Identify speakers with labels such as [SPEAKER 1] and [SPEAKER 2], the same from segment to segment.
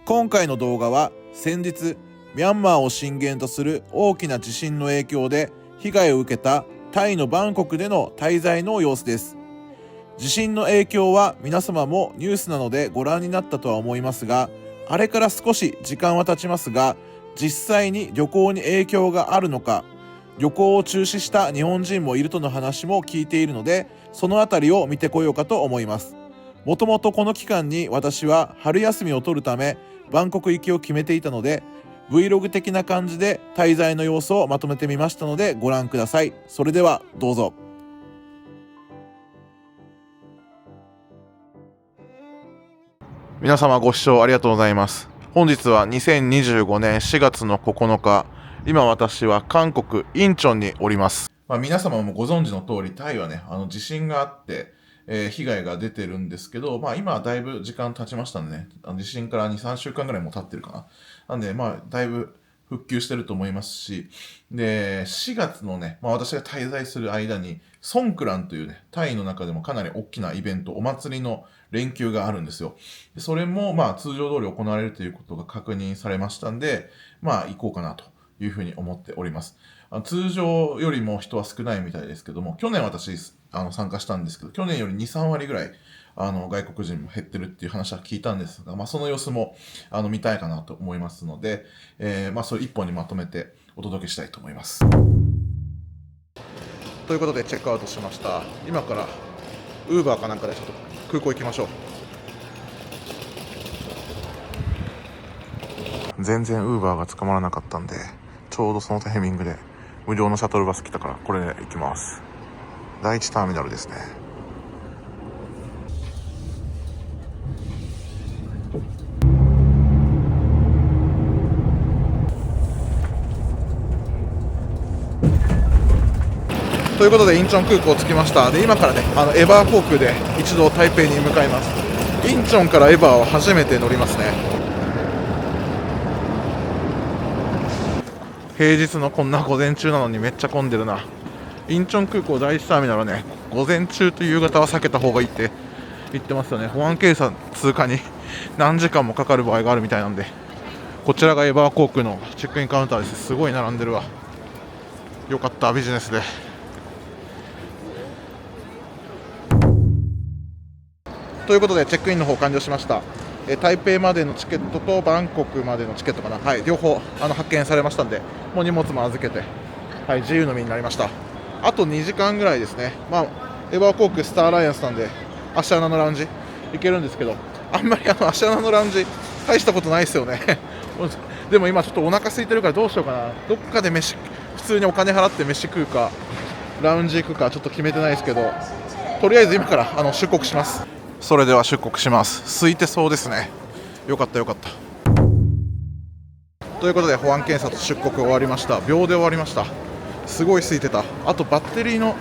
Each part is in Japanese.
[SPEAKER 1] 今回の動画は先日ミャンマーを震源とする大きな地震の影響で被害を受けたタイのバンコクでの滞在の様子です。地震の影響は皆様もニュースなのでご覧になったとは思いますが、あれから少し時間は経ちますが、実際に旅行に影響があるのか、旅行を中止した日本人もいるとの話も聞いているので、そのあたりを見てこようかと思います。もともとこの期間に私は春休みを取るためバンコク行きを決めていたので、 Vlog 的な感じで滞在の様子をまとめてみましたのでご覧ください。それではどうぞ。皆様ご視聴ありがとうございます。本日は2025年4月の9日、今私は韓国インチョンにおります。皆様もご存知の通り、タイはね、地震があって、被害が出てるんですけど、今はだいぶ時間経ちましたんでね、地震から2、3週間ぐらいも経ってるかな。なんで、だいぶ復旧してると思いますし、で、4月のね、私が滞在する間に、ソンクランというね、タイの中でもかなり大きなイベント、お祭りの連休があるんですよ。それも、通常通り行われるということが確認されましたんで、行こうかなというふうに思っております。通常よりも人は少ないみたいですけども、去年私、参加したんですけど、去年より2、3割ぐらい、外国人も減ってるっていう話は聞いたんですが、その様子も、見たいかなと思いますので、それ一本にまとめてお届けしたいと思います。ということで、チェックアウトしました。今から、ウーバーかなんかでちょっと空港行きましょう。全然ウーバーが捕まらなかったんで、ちょうどそのタイミングで無料のシャトルバス来たから、これで行きます。第一ターミナルですね。ということでインチョン空港着きました。で、今からね、エバー航空で一度台北に向かいます。インチョンからエバーは初めて乗りますね。平日のこんな午前中なのにめっちゃ混んでるな。インチョン空港第一ターミナルはね、午前中と夕方は避けた方がいいって言ってますよね。保安検査通過に何時間もかかる場合があるみたいなんで、こちらがエバー航空のチェックインカウンターです。すごい並んでるわ。よかった、ビジネスで。ということでチェックインの方完了しました。台北までのチケットとバンコクまでのチケットかな、はい、両方発見されましたんで、もう荷物も預けて、はい、自由の身になりました。あと2時間ぐらいですね。エバー航空スターアライアンスなんでアシアナのラウンジ行けるんですけど、あんまりアシアナのラウンジ大したことないですよねでも今ちょっとお腹空いてるからどうしようかな。どっかで普通にお金払って飯食うかラウンジ行くかちょっと決めてないですけど、とりあえず今から出国します。それでは出国します。空いてそうですね。よかったよかった。ということで保安検査と出国終わりました。秒で終わりました。すごい空いてた。あとバッテリーの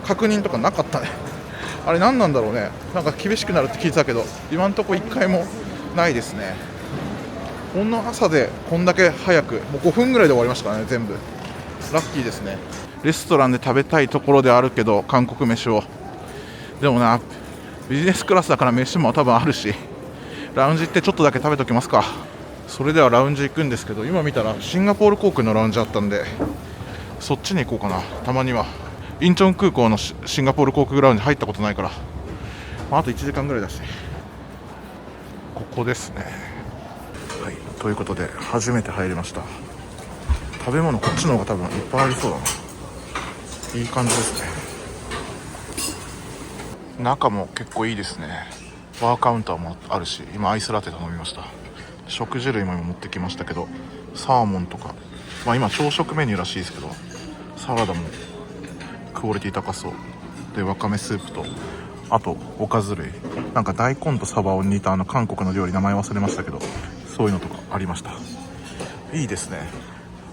[SPEAKER 1] 確認とかなかったねあれ何なんだろうね。なんか厳しくなるって聞いてたけど、今んとこ1回もないですね。こんな朝でこんだけ早く、もう5分ぐらいで終わりましたからね、全部。ラッキーですね。レストランで食べたいところであるけど、韓国飯を。でもな、ビジネスクラスだから飯も多分あるし、ラウンジ行ってちょっとだけ食べときますか。それではラウンジ行くんですけど、今見たらシンガポール航空のラウンジあったんで、そっちに行こうかな。たまにはインチョン空港のシンガポール航空ラウンジ入ったことないから、あと1時間ぐらいだし、ここですね。はい、ということで初めて入りました。食べ物こっちの方が多分いっぱいありそうだな。いい感じですね。中も結構いいですね。バーカウンターもあるし、今アイスラテ頼みました。食事類も今持ってきましたけど、サーモンとか、今朝食メニューらしいですけど、サラダもクオリティ高そうで、わかめスープと、あとおかず類、なんか大根とサバを煮た韓国の料理、名前忘れましたけど、そういうのとかありました。いいですね。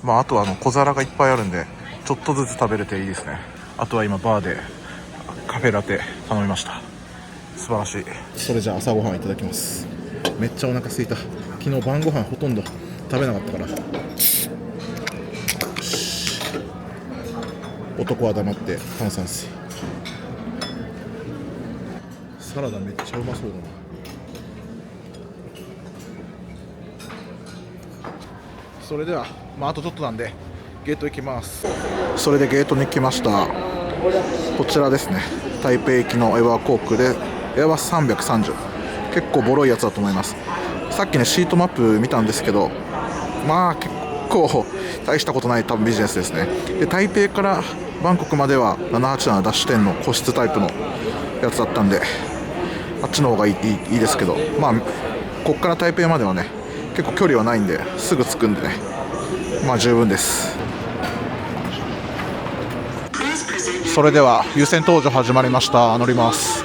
[SPEAKER 1] あとは小皿がいっぱいあるんで、ちょっとずつ食べれていいですね。あとは今バーでカフェラテ頼みました。素晴らしい。それじゃあ朝ごはんいただきます。めっちゃお腹空いた。昨日晩ご飯ほとんど食べなかったから。男は黙って炭酸水。サラダめっちゃうまそうだな。それでは、あとちょっとなんでゲート行きます。それでゲートに来ました。こちらですね、台北行きのエバー航空でエアバス330、結構ボロいやつだと思います。さっきねシートマップ見たんですけど、結構大したことない多分ビジネスですね。で台北からバンコクまでは787ダッシュ10の個室タイプのやつだったんで、あっちの方がいいですけど、こっから台北まではね結構距離はないんですぐ着くんでね、十分です。それでは優先搭乗始まりました。乗ります。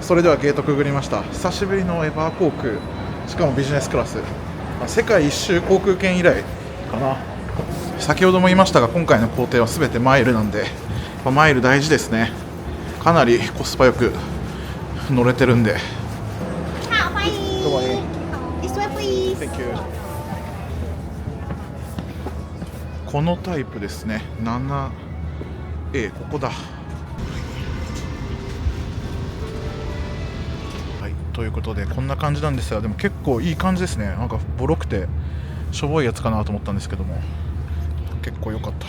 [SPEAKER 1] それではゲートくぐりました。久しぶりのエバー航空、しかもビジネスクラス、世界一周航空券以来かな。先ほども言いましたが、今回の工程は全てマイルなんで、マイル大事ですね。かなりコスパよく乗れてるんで。このタイプですね、7A、ここだ。ということでこんな感じなんですが、でも結構いい感じですね。なんかボロくてしょぼいやつかなと思ったんですけども、結構良かった。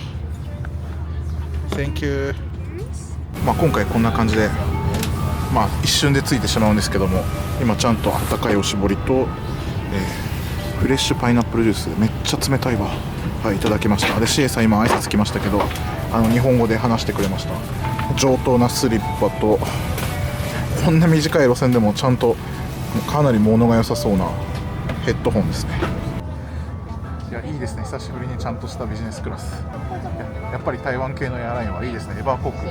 [SPEAKER 1] Thank you。 今回こんな感じで一瞬でついてしまうんですけども、今ちゃんとあったかいおしぼりと、フレッシュパイナップルジュース、めっちゃ冷たいわ。いただきました。で CA さん今挨拶来ましたけど、日本語で話してくれました。上等なスリッパと、こんな短い路線でもちゃんとかなり物が良さそうなヘッドホンですね。いや、いいですね。久しぶりにちゃんとしたビジネスクラス。やっぱり台湾系のエアラインはいいですね。エバー航空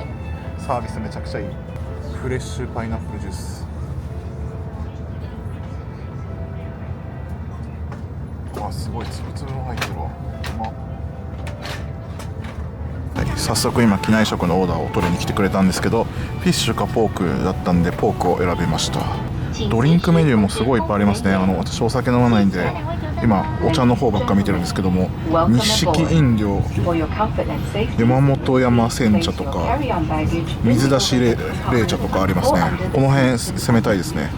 [SPEAKER 1] サービスめちゃくちゃいい。フレッシュパイナップルジュース、すごいつぶつぶも入ってるわ。早速今機内食のオーダーを取りに来てくれたんですけど、フィッシュかポークだったんでポークを選びました。ドリンクメニューもすごいいっぱいありますね。私お酒飲まないんで今お茶の方ばっか見てるんですけども、日式飲料、山本山煎茶とか水出し冷茶とかありますね。この辺攻めたいですね。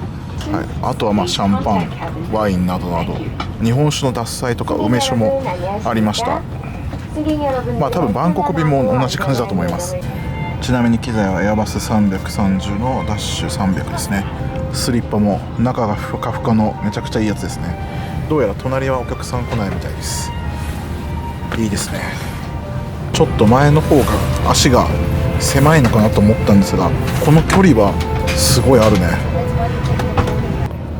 [SPEAKER 1] あとはシャンパン、ワインなどなど、日本酒の獺祭とか梅酒もありました。多分バンコク便も同じ感じだと思います。ちなみに機材はエアバス330のダッシュ300ですね。スリッパも中がふかふかのめちゃくちゃいいやつですね。どうやら隣はお客さん来ないみたいです。いいですね。ちょっと前の方が足が狭いのかなと思ったんですが、この距離はすごいあるね。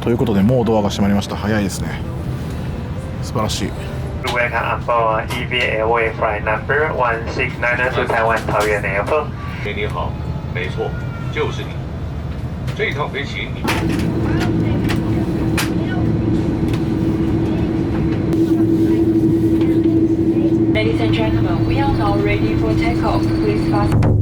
[SPEAKER 1] ということでもうドアが閉まりました。早いですね。素晴らしい。
[SPEAKER 2] Welcome on board EVA Airways flight number 1699 to Taiwan Taoyuan Airport。
[SPEAKER 3] 你好，没错，就是你。这趟飞行你。
[SPEAKER 4] Ladies and gentlemen, we are now ready for takeoff. Please fasten.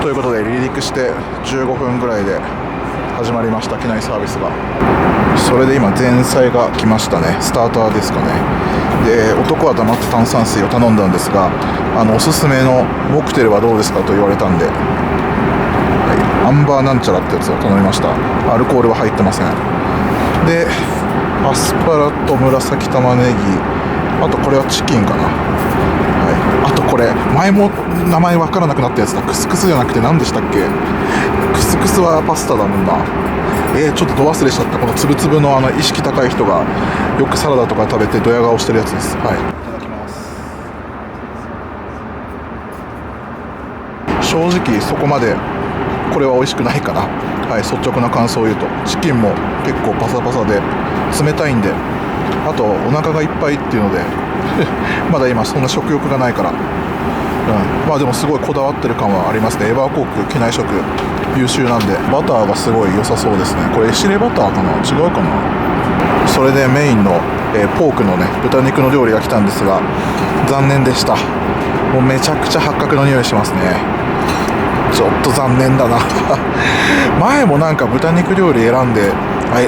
[SPEAKER 1] ということで離陸して15分ぐらいで始まりました、機内サービスが。それで今前菜が来ましたね。スターターですかね。で男は黙って炭酸水を頼んだんですが、おすすめのモクテルはどうですかと言われたんで、アンバーなんちゃらってやつを頼みました。アルコールは入ってません。でアスパラと紫玉ねぎ、あとこれはチキンかな。あとこれ前も名前分からなくなったやつだ。クスクスじゃなくて何でしたっけ。クスクスはパスタだもんな。ちょっとど忘れしちゃった。このつぶつぶの意識高い人がよくサラダとか食べてドヤ顔してるやつです。いただきます。正直そこまでこれは美味しくないかな。率直な感想を言うとチキンも結構パサパサで冷たいんであとお腹がいっぱいっていうのでまだ今そんな食欲がないから、まあでもすごいこだわってる感はありますね。エバー航空機内食優秀なんで、バターがすごい良さそうですね。これエシレバターかな、違うかな。それでメインの、ポークのね豚肉の料理が来たんですが、残念でした。もうめちゃくちゃ八角の匂いしますね。ちょっと残念だな前もなんか豚肉料理選んで、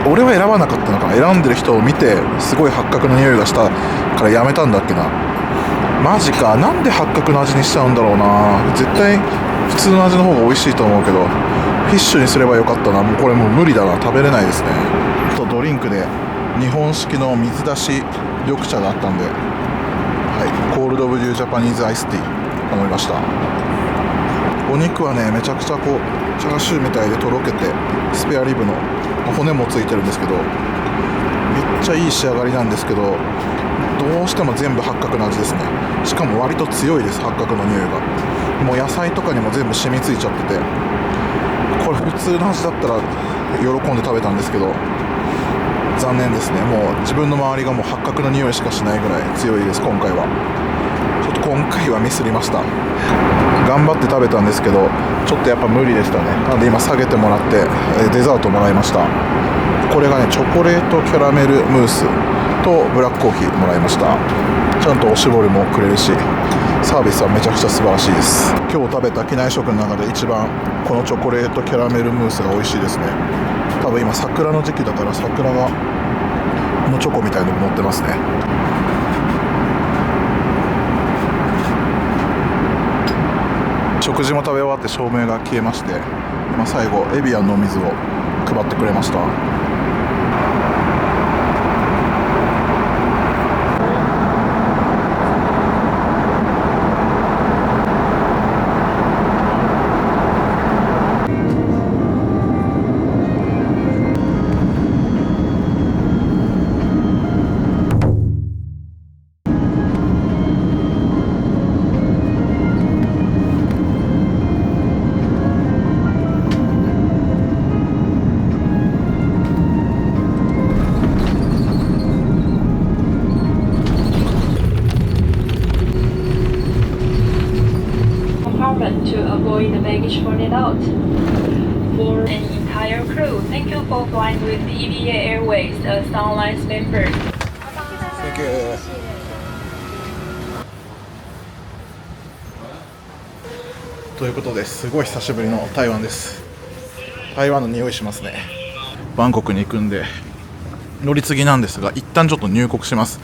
[SPEAKER 1] 俺は選ばなかったのかな、選んでる人を見てすごい八角の匂いがしたからやめたんだっけな。マジか、なんで八角の味にしちゃうんだろうな。絶対普通の味の方が美味しいと思うけど、フィッシュにすればよかったな。もうこれもう無理だな、食べれないですね。あとドリンクで日本式の水出し緑茶があったんで、コールドブリュージャパニーズアイスティー頼みました。お肉はねめちゃくちゃこうチャーシューみたいでとろけて、スペアリブの骨もついてるんですけど、めっちゃいい仕上がりなんですけど、どうしても全部八角の味ですね。しかも割と強いです、八角の匂いが。もう野菜とかにも全部染みついちゃってて、これ普通の味だったら喜んで食べたんですけど、残念ですね。もう自分の周りがもう八角の匂いしかしないぐらい強いです。今回はちょっと今回はミスりました。頑張って食べたんですけど、ちょっとやっぱ無理でしたね。なので今下げてもらってデザートもらいました。これがねチョコレートキャラメルムースとブラックコーヒーもらいました。ちゃんとおしぼりもくれるし、サービスはめちゃくちゃ素晴らしいです。今日食べた機内食の中で一番このチョコレートキャラメルムースが美味しいですね。多分今桜の時期だから桜がのチョコみたいなのも乗ってますね。食事も食べ終わって照明が消えまして、最後エビアンのお水を配ってくれました。
[SPEAKER 4] To avoid the baggage falling out. For an entire crew, thank you for flying with EVA Airways, a Sunlight member.
[SPEAKER 1] Thank you. ということですごい久しぶりの台湾です。台湾の匂いしますね。バンコクに行くんで乗り継ぎなんですが、一旦ちょっと入国します。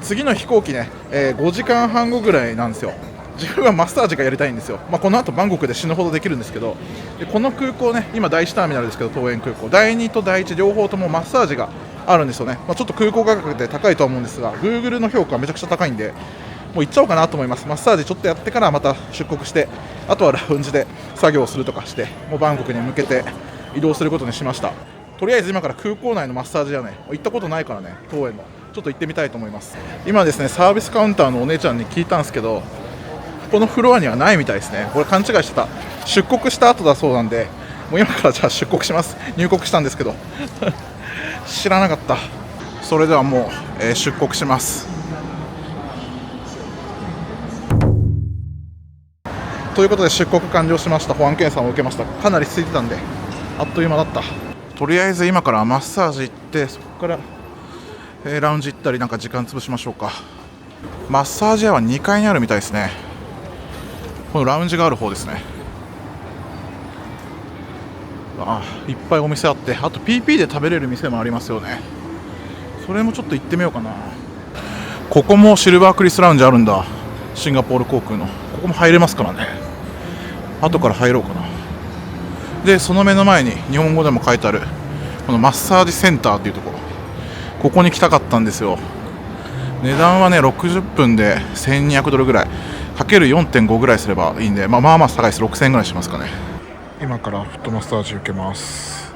[SPEAKER 1] 次の飛行機ね、5時間半後ぐらいなんですよ。自分はマッサージがやりたいんですよ。この後バンコクで死ぬほどできるんですけど、でこの空港ね、今第1ターミナルですけど、桃園空港第2と第1両方ともマッサージがあるんですよね。ちょっと空港価格で高いとは思うんですが、 Google の評価はめちゃくちゃ高いんで、もう行っちゃおうかなと思います。マッサージちょっとやってからまた出国して、あとはラウンジで作業をするとかして、もうバンコクに向けて移動することにしました。とりあえず今から空港内のマッサージ屋ね、行ったことないからね、桃園のちょっと行ってみたいと思います。今ですね、サービスカウンターのお姉ちゃんに聞いたんですけど、このフロアにはないみたいですね。これ勘違いしてた。出国した後だそうなんで、もう今からじゃあ出国します。入国したんですけど知らなかった。それではもう、出国します。ということで出国完了しました。保安検査を受けました。かなり空いてたんであっという間だった。とりあえず今からマッサージ行って、そこからラウンジ行ったりなんか時間潰しましょうか。マッサージ屋は2階にあるみたいですね。このラウンジがある方ですね。いっぱいお店あって、あと PP で食べれる店もありますよね。それもちょっと行ってみようかな。ここもシルバークリスラウンジあるんだ。シンガポール航空のここも入れますからね。後から入ろうかな。でその目の前に日本語でも書いてあるこのマッサージセンターっていうところ、ここに来たかったんですよ。値段はね60分で1200ドルぐらいかける 4.5 ぐらいすればいいんで、まあまあ高いです。6000円ぐらいしますかね。今からフットマッサージ受けます。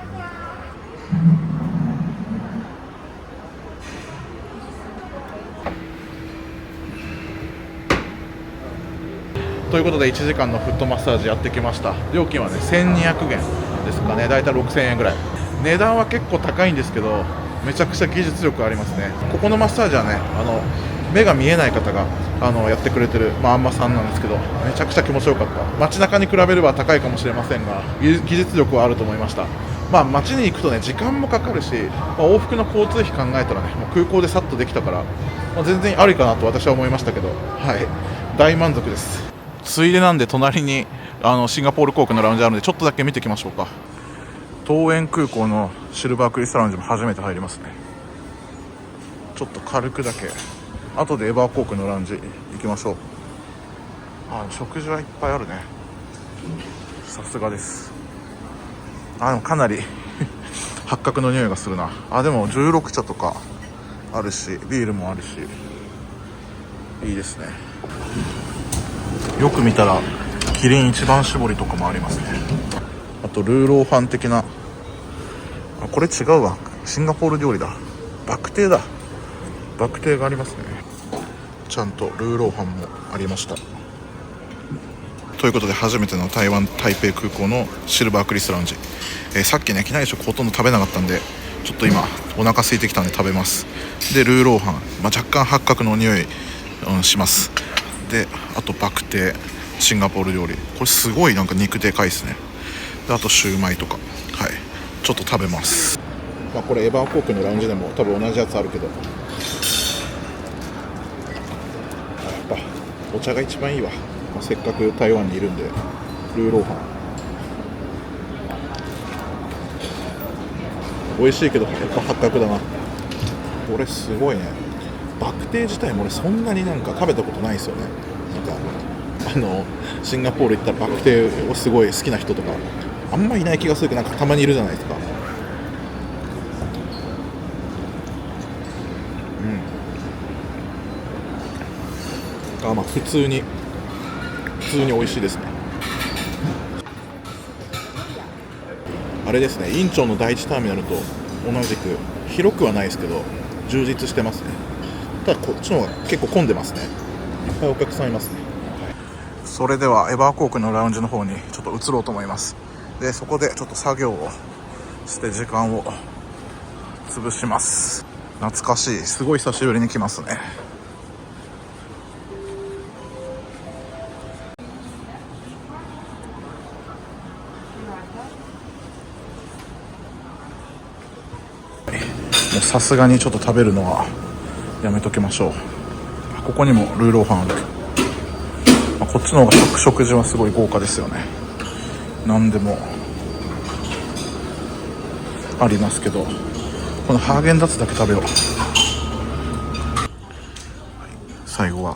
[SPEAKER 1] とということで1時間のフットマッサージやってきました。料金はね1200元ですかね、だいたい6000円ぐらい。値段は結構高いんですけど、めちゃくちゃ技術力ありますね。ここのマッサージはね、目が見えない方がやってくれてる、あんまさんなんですけど、めちゃくちゃ気持ちよかった。街中に比べれば高いかもしれませんが、技術力はあると思いました。街に行くとね時間もかかるし、往復の交通費考えたらね、もう空港でさっとできたから、全然ありかなと私は思いましたけど、はい、大満足です。ついでなんで隣にシンガポール航空のラウンジあるので、ちょっとだけ見てきましょうか。桃園空港のシルバークリスタルラウンジも初めて入りますね。ちょっと軽くだけ、後でエバー航空のラウンジ行きましょう。食事はいっぱいあるね。さすがです。でもかなり八角の匂いがするな。でも16茶とかあるし、ビールもあるし、いいですね。よく見たらキリン一番搾りとかもありますね。あとルーローファン的な、これ違うわ、シンガポール料理だ。バクテーだ。バクテーがありますね。ちゃんとルーローファンもありました。ということで初めての台湾台北空港のシルバークリスラウンジ、さっきね機内食ほとんど食べなかったんで、ちょっと今お腹空いてきたんで食べます。でルーローハン、若干八角の匂い、します。であとバクテー、シンガポール料理、これすごいなんか肉でかいですね。であとシューマイとか、はい、ちょっと食べます。これエバー航空のラウンジでも多分同じやつあるけど、やっぱお茶が一番いいわ。せっかく台湾にいるんで。ルーローハン美味しいけど、やっぱ八角だな。これすごいね。バクテー自体も俺そんなになんか食べたことないですよね。なんかシンガポール行ったらバクテーをすごい好きな人とかあんまいない気がするけど、なんかたまにいるじゃないですか。普通に美味しいですね。あれですね、インチョンの第一ターミナルと同じく広くはないですけど充実してますね。ただこっちの方が結構混んでますね。いっぱいお客さんいますね。それではエバー航空のラウンジの方にちょっと移ろうと思います。でそこでちょっと作業をして時間を潰します。懐かしい、すごい久しぶりに来ますね。さすがにちょっと食べるのはやめときましょう。ここにもルーローファンある。こっちの方が食事はすごい豪華ですよね。何でもありますけど、このハーゲンダッツだけ食べよう。最後は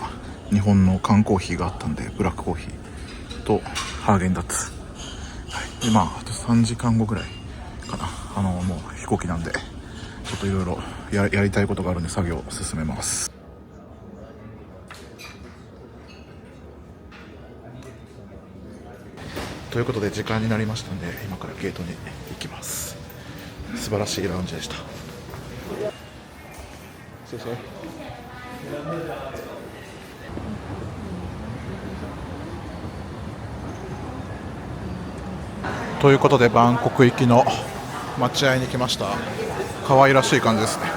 [SPEAKER 1] 日本の缶コーヒーがあったんで、ブラックコーヒーとハーゲンダッツ、であと3時間後ぐらいかな。もう飛行機なんでちょっといろいろやりたいことがあるんで作業を進めます。ということで時間になりましたんで、今からゲートに行きます。素晴らしいラウンジでした。ということでバンコク行きの待合に来ました。可愛らしい感じですね。よ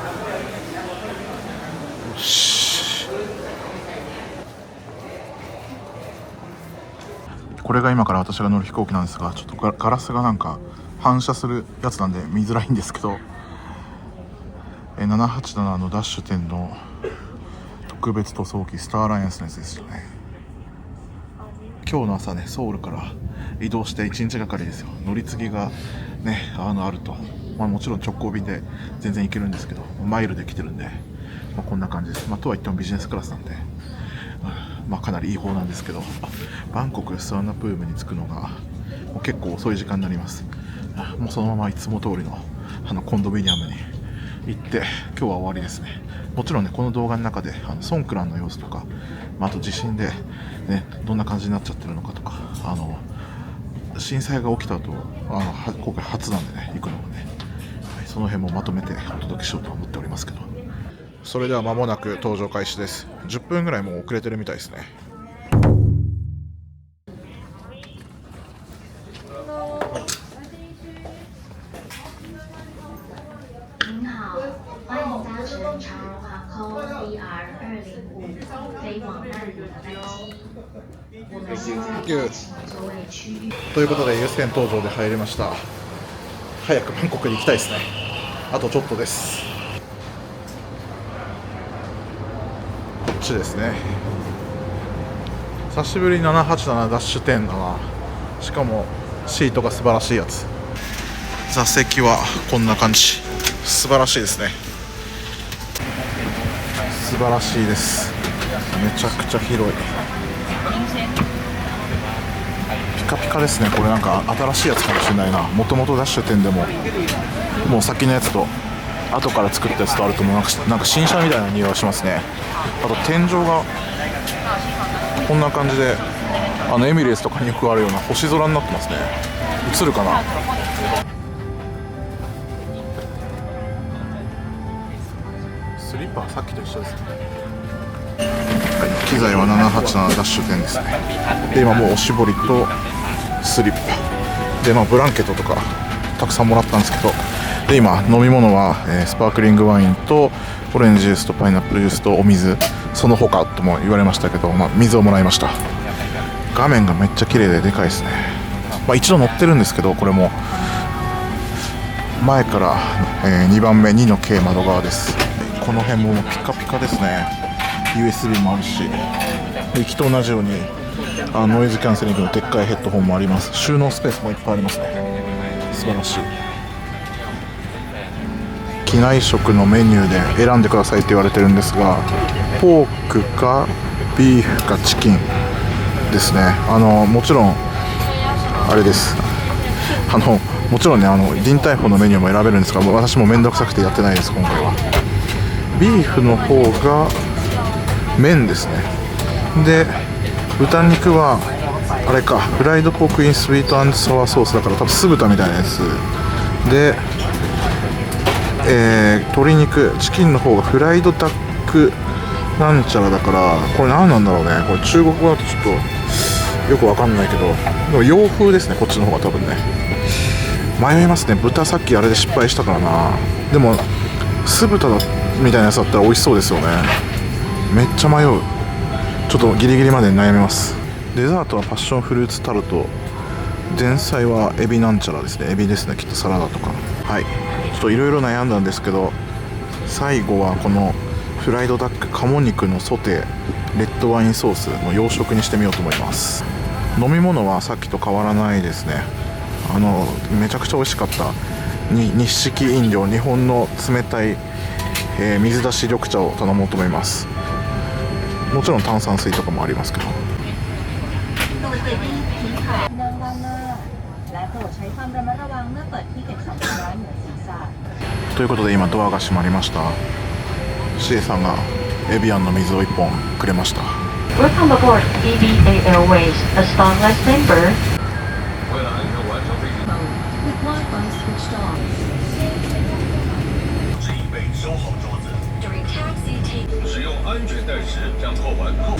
[SPEAKER 1] し、これが今から私が乗る飛行機なんですが、ちょっとガラスがなんか反射するやつなんで見づらいんですけど、787のダッシュ10の特別塗装機スターアライアンスのやつですよね。今日の朝ね、ソウルから移動して1日がかりですよ。乗り継ぎがねあると、もちろん直行便で全然行けるんですけど、マイルで来てるんで、こんな感じです。とはいってもビジネスクラスなんで、かなりいい方なんですけど、バンコクスワンナプームに着くのがもう結構遅い時間になります。もうそのままいつも通りのコンドミニアムに行って今日は終わりですね。もちろんね、この動画の中でソンクランの様子とか、あと地震で、ね、どんな感じになっちゃってるのかとか、震災が起きた後今回初なんでね、行くのもね、その辺もまとめてお届けしようと思っておりますけど、それでは間もなく搭乗開始です。10分ぐらいもう遅れてるみたいですね。
[SPEAKER 5] 乘长荣航空 DR205飞往曼谷的班机。我们现在邀请座位区域。
[SPEAKER 1] ということで優先搭乗で入りました。早くバンコクに行きたいですね。あとちょっとです。こっちですね。久しぶりに787ダッシュ10だな。しかもシートが素晴らしいやつ。座席はこんな感じ。素晴らしいですね。素晴らしいです。めちゃくちゃ広い。ピカピカですね。これなんか新しいやつかもしれないな。もともとダッシュ10でももう先のやつと後から作ったやつとあるともうなんか新車みたいな匂いがしますね。あと天井がこんな感じでエミレーツとかによくあるような星空になってますね。映るかな。スリッパはさっきと一緒ですね。はい、機材は787ダッシュ10ですね。で今もうおしぼりとスリッパで、ブランケットとかたくさんもらったんですけど、で今飲み物は、スパークリングワインとオレンジジュースとパイナップルジュースとお水、その他とも言われましたけど、水をもらいました。画面がめっちゃ綺麗ででかいですね。一度乗ってるんですけど、これも前から、2番目2の K 窓側です。この辺もピカピカですね。 USB もあるし、行きと同じようにノイズキャンセリングのでっかいヘッドホンもあります。収納スペースもいっぱいありますね。素晴らしい。機内食のメニューで選んでくださいって言われてるんですが、ポークかビーフかチキンですね。もちろんあれです。もちろんね、ディンタイフォのメニューも選べるんですが、私も面倒くさくてやってないです。今回はビーフの方が麺ですね。で豚肉はあれか、フライドポークインスイート&サワーソースだから多分酢豚みたいなやつで、鶏肉チキンの方がフライドダックなんちゃらだから、これ何なんだろうね。これ中国語だとちょっとよくわかんないけど、でも洋風ですね、こっちの方が多分ね。迷いますね。豚さっきあれで失敗したからな。でも酢豚だみたいなやつだったら美味しそうですよね。めっちゃ迷う。ちょっとギリギリまで悩みます。デザートはパッションフルーツタルト、前菜はエビなんちゃらですね。エビですね、きっとサラダとか。はい、ちょっといろいろ悩んだんですけど、最後はこのフライドダック鴨肉のソテーレッドワインソースの洋食にしてみようと思います。飲み物はさっきと変わらないですね。めちゃくちゃ美味しかった日式飲料、日本の冷たい、水出し緑茶を頼もうと思います。もちろん炭酸水とかもありますけど。ということで今ドアが閉まりました。シエさんがエビアンの水を1本くれました。
[SPEAKER 6] Welcome aboard EVA Airways, a Starlines member.
[SPEAKER 3] 为了安全完成飞行，
[SPEAKER 5] With Wi-Fi switched on.
[SPEAKER 3] 是已被收好桌子，
[SPEAKER 5] During taxi, take
[SPEAKER 3] 使用安全带时将扣完扣。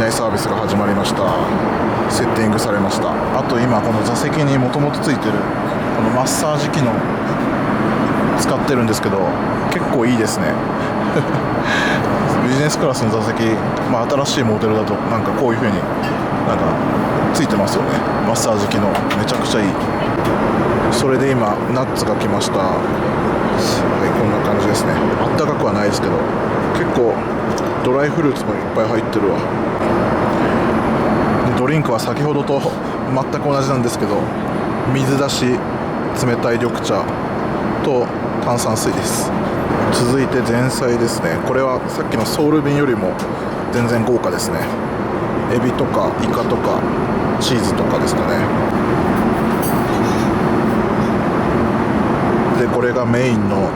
[SPEAKER 1] サービスが始まりました。セッティングされました。あと今この座席にもともとついてるこのマッサージ機能使ってるんですけど、結構いいですねビジネスクラスの座席、新しいモデルだとなんかこういう風になんかついてますよね。マッサージ機能めちゃくちゃいい。それで今ナッツが来ました。はい、こんな感じですね。あったかくはないですけど、結構ドライフルーツもいっぱい入ってるわ。でドリンクは先ほどと全く同じなんですけど、水出し冷たい緑茶と炭酸水です。続いて前菜ですね。これはさっきのソウル便よりも全然豪華ですね。エビとかイカとかチーズとかですかね。でこれがメインの、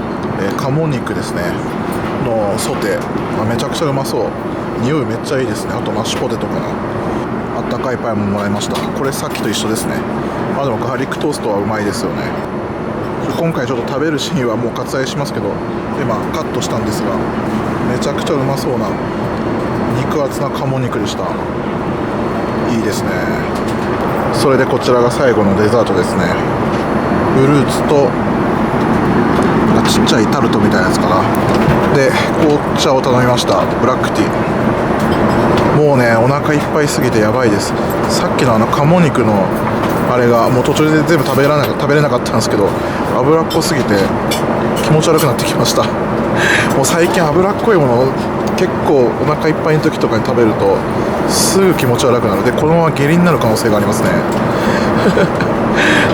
[SPEAKER 1] 鴨肉ですねのソテー、めちゃくちゃうまそう。匂いめっちゃいいですね。あとマッシュポテトかな。あったかいパイももらいました。これさっきと一緒ですね。でもガーリックトーストはうまいですよね。今回ちょっと食べるシーンはもう割愛しますけど、今カットしたんですが、めちゃくちゃうまそうな肉厚な鴨肉でした。いいですね。それでこちらが最後のデザートですね。フルーツとちっちゃいタルトみたいなやつかな。で紅茶を頼みました。ブラックティー。もうねお腹いっぱいすぎてやばいです。さっきの鴨肉のあれがもう途中で全部食べれなかったんですけど、脂っこすぎて気持ち悪くなってきました。もう最近脂っこいもの結構お腹いっぱいの時とかに食べるとすぐ気持ち悪くなる。でこのまま下痢になる可能性がありますね。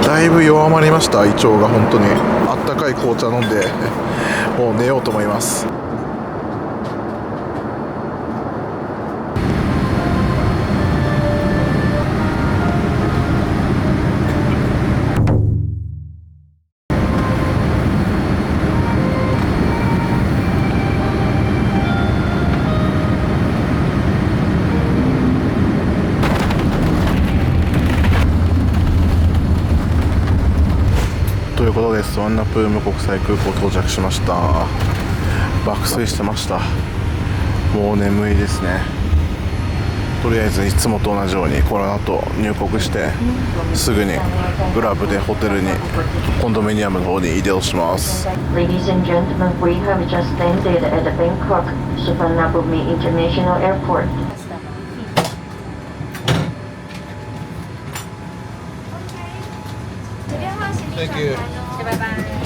[SPEAKER 1] だいぶ弱まりました。胃腸が本当に。あったかい紅茶飲んでもう寝ようと思います。ということでスワンナプーム国際空港到着しました。爆睡してました。もう眠いですね。とりあえずいつもと同じようにこの後入国してすぐにグラブでホテルにコンドミニアムの方に移動します。
[SPEAKER 6] Ladies and gentlemen, we have just landed at the Bangkok Suvarnabhumi International Airport.
[SPEAKER 1] Thank you.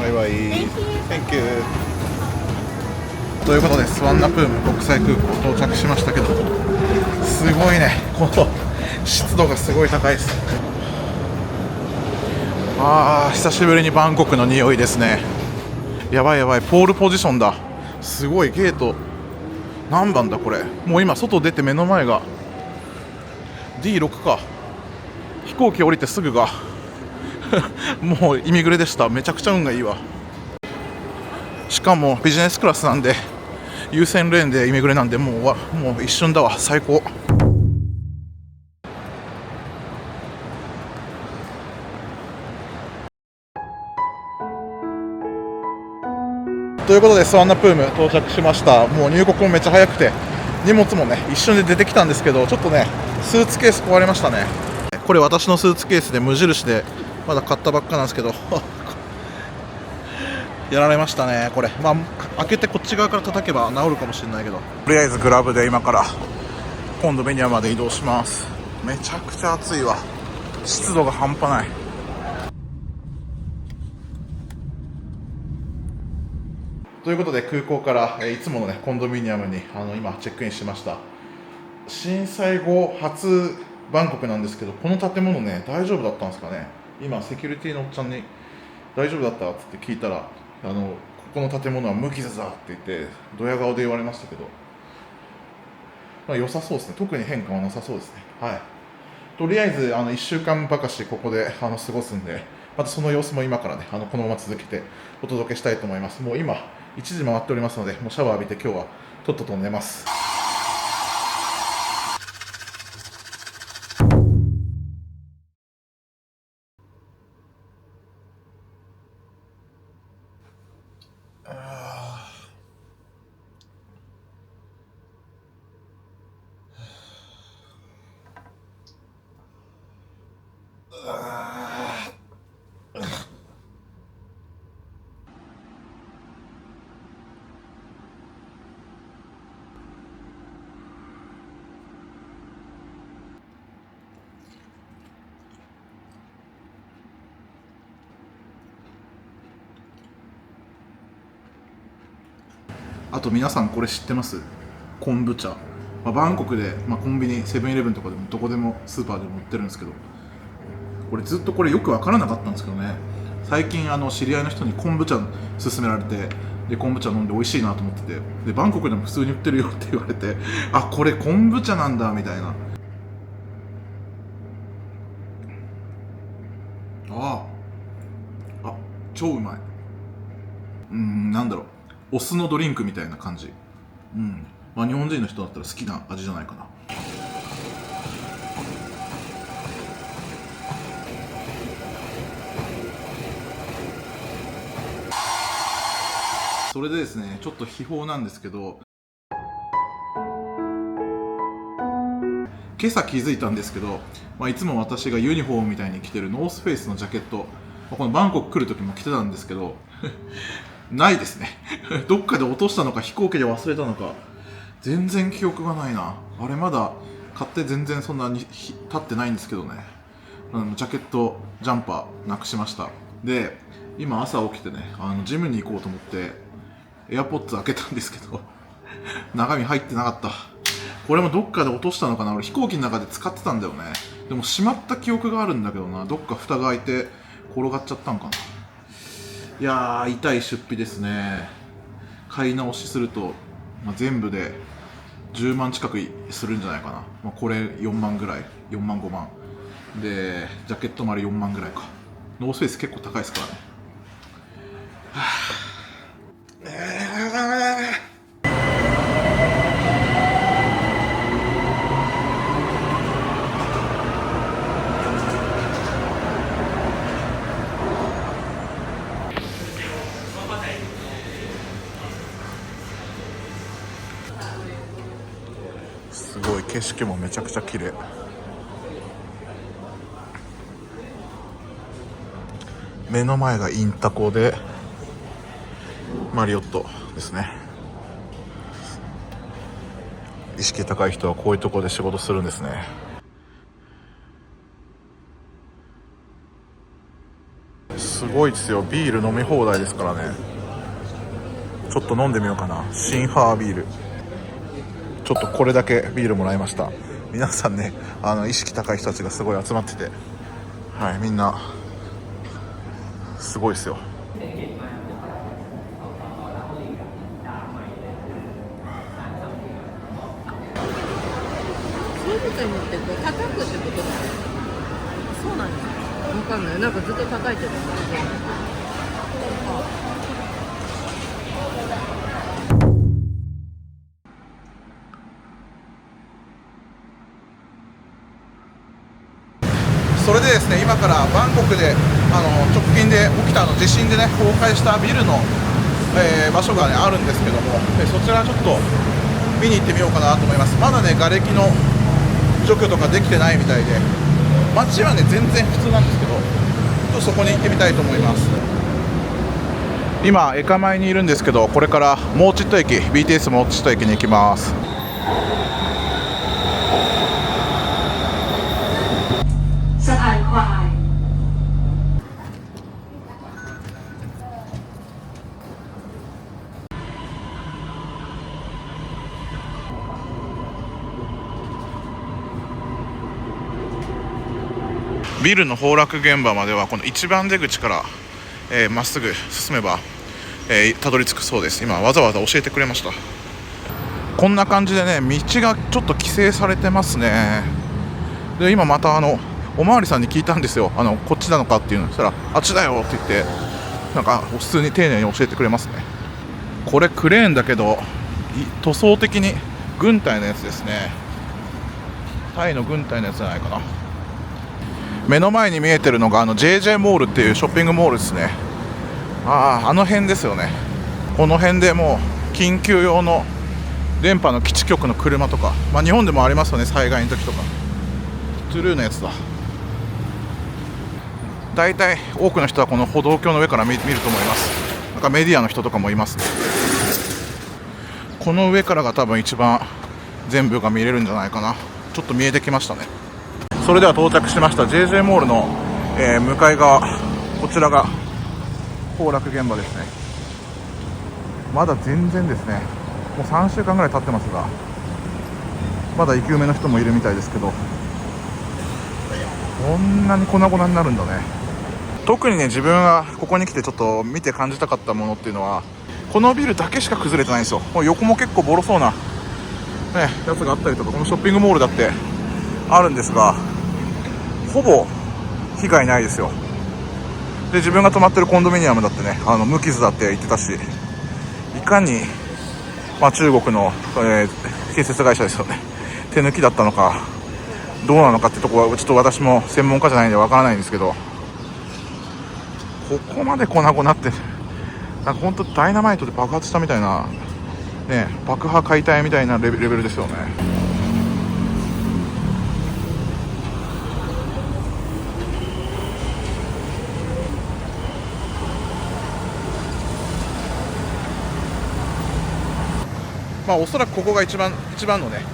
[SPEAKER 1] バイバイ。Thank you. ということでスワンナプーム国際空港到着しましたけど、すごいね、この湿度がすごい高いです。久しぶりにバンコクの匂いですね。やばいやばい、ポールポジションだ。すごい。ゲート何番だこれ。もう今外出て目の前が D6 か。飛行機降りてすぐがもうイミグレでした。めちゃくちゃ運がいいわ。しかもビジネスクラスなんで優先レーンでイミグレなんでもう一瞬だわ。最高。ということでスワンナプーム到着しました。もう入国もめっちゃ早くて荷物もね一瞬で出てきたんですけど、ちょっとねスーツケース壊れましたね。これ私のスーツケースで無印でまだ買ったばっかなんですけどやられましたね。これ開けてこっち側から叩けば治るかもしれないけど、とりあえずグラブで今からコンドミニアムまで移動します。めちゃくちゃ暑いわ。湿度が半端ない。ということで空港からいつものねコンドミニアムに今チェックインしました。震災後初バンコクなんですけど、この建物ね大丈夫だったんですかね。今セキュリティのおっちゃんに大丈夫だったって聞いたら、ここの建物は無傷だって言ってドヤ顔で言われましたけど、良さそうですね。特に変化はなさそうですね。はい。とりあえず1週間ばかしここで過ごすんで、またその様子も今からねこのまま続けてお届けしたいと思います。もう今1時回っておりますので、もうシャワー浴びて今日はとっとと寝ます。あと皆さんこれ知ってます？昆布茶。バンコクで、コンビニ、セブンイレブンとかでもどこでもスーパーでも売ってるんですけど、これずっとこれよく分からなかったんですけどね、最近知り合いの人に昆布茶勧められて、で昆布茶飲んで美味しいなと思ってて、でバンコクでも普通に売ってるよって言われて、あ、これ昆布茶なんだみたいな。超うまい。なんだろう、お酢のドリンクみたいな感じ。まあ日本人の人だったら好きな味じゃないかな。それでですね、ちょっと秘宝なんですけど、今朝気づいたんですけど、いつも私がユニフォームみたいに着てるノースフェイスのジャケット、このバンコク来る時も着てたんですけどないですねどっかで落としたのか飛行機で忘れたのか全然記憶がないな。あれまだ買って全然そんなに経ってないんですけどね。ジャケットジャンパーなくしました。で今朝起きてね、ジムに行こうと思ってエアポッツ開けたんですけど中身入ってなかった。これもどっかで落としたのかな。俺飛行機の中で使ってたんだよね。でもしまった記憶があるんだけどな。どっか蓋が開いて転がっちゃったんかな。いやー、痛い出費ですね。買い直しすると、全部で10万近くするんじゃないかな。これ4万ぐらい、4万5万でジャケット丸4万ぐらいか。ノースフェイス結構高いですからね。すごい、景色もめちゃくちゃ綺麗。目の前がインタコでマリオットですね。意識高い人はこういうところで仕事するんですね。すごいですよ。ビール飲み放題ですからね。ちょっと飲んでみようかな。シンハービール。ちょっとこれだけビールもらいました。皆さんね、意識高い人たちがすごい集まってて、はい、みんなすごいですよ。
[SPEAKER 7] そういうことによってこう叩くってことだよ。そうなんですか。わかんない。なんかずっと叩いてるんですけど。
[SPEAKER 1] それでですね、今からバンコクで直近で起きた地震でね崩壊したビルの、場所が、ね、あるんですけども、そちらちょっと見に行ってみようかなと思います。まだね、瓦礫の除去とかできてないみたいで、街はね全然普通なんですけど、ちょっとそこに行ってみたいと思います。今エカ前にいるんですけど、これからモーチット駅、 BTS モーチット駅に行きます。ビルの崩落現場まではこの一番出口からまっすぐ進めば、たどり着くそうです。今わざわざ教えてくれました。こんな感じでね、道がちょっと規制されてますね。で今またおまわりさんに聞いたんですよ。こっちなのかっていうの。そしたらあっちだよって言って、なんか普通に丁寧に教えてくれますね。これクレーンだけど塗装的に軍隊のやつですね。タイの軍隊のやつじゃないかな。目の前に見えてるのがJJ モールっていうショッピングモールですね。あの辺ですよね。この辺でもう緊急用の電波の基地局の車とか、日本でもありますよね、災害の時とか。トゥルーのやつだ。大体多くの人はこの歩道橋の上から見ると思います。なんかメディアの人とかもいますね。この上からが多分一番全部が見れるんじゃないかな。ちょっと見えてきましたね。それでは到着しました。 JJ モールの、向かい側、こちらが崩落現場ですね。まだ全然ですね、もう3週間ぐらい経ってますが、まだ生き埋めの人もいるみたいですけど、こんなに粉々になるんだね。特にね、自分がここに来てちょっと見て感じたかったものっていうのは、このビルだけしか崩れてないんですよ。もう横も結構ボロそうな、やつがあったりとか、このショッピングモールだってあるんですが、ほぼ被害ないですよ。で自分が泊まってるコンドミニアムだってね無傷だって言ってたし、いかに、中国の、建設会社ですよね、手抜きだったのかどうなのかってところはちょっと私も専門家じゃないんでわからないんですけど、ここまで粉々なって、なんか本当ダイナマイトで爆発したみたいな、ね、爆破解体みたいなレベルですよね。おそらくここが一番のね、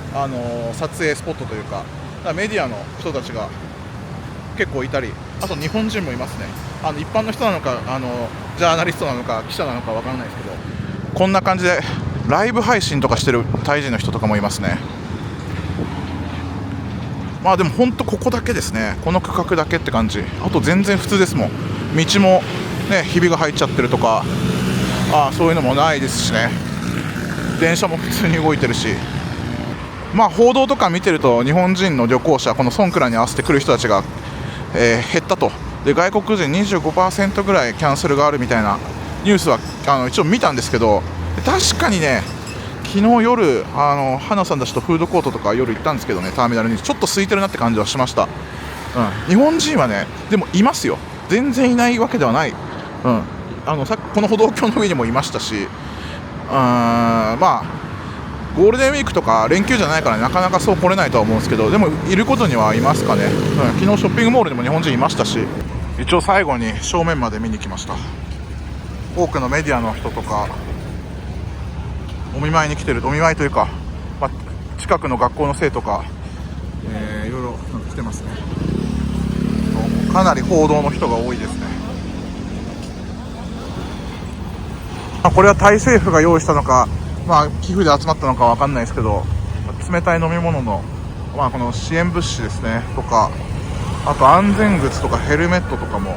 [SPEAKER 1] 撮影スポットというか、メディアの人たちが結構いたり、あと日本人もいますね。一般の人なのかジャーナリストなのか記者なのかわからないですけど、こんな感じでライブ配信とかしてるタイ人の人とかもいますね。でも本当ここだけですね、この区画だけって感じ。あと全然普通ですもん。道もねひびが入っちゃってるとかそういうのもないですしね。電車も普通に動いてるし、報道とか見てると日本人の旅行者、このソンクラに合わせて来る人たちが、減ったと。で外国人 25% ぐらいキャンセルがあるみたいなニュースは一応見たんですけど、確かにね昨日夜花さんたちとフードコートとか夜行ったんですけどね、ターミナルにちょっと空いてるなって感じはしました。日本人はねでもいますよ、全然いないわけではない。さっきこの歩道橋の上にもいましたし、ゴールデンウィークとか連休じゃないからなかなかそう来れないとは思うんですけど、でもいることにはいますかね。昨日ショッピングモールでも日本人いましたし、一応最後に正面まで見に来ました。多くのメディアの人とかお見舞いに来てる、お見舞いというか、近くの学校の生徒か、いろいろ来てますね。かなり報道の人が多いですね。これはタイ政府が用意したのか、寄付で集まったのかわかんないですけど、冷たい飲み物の、この支援物資ですねとか、あと安全靴とかヘルメットとかも、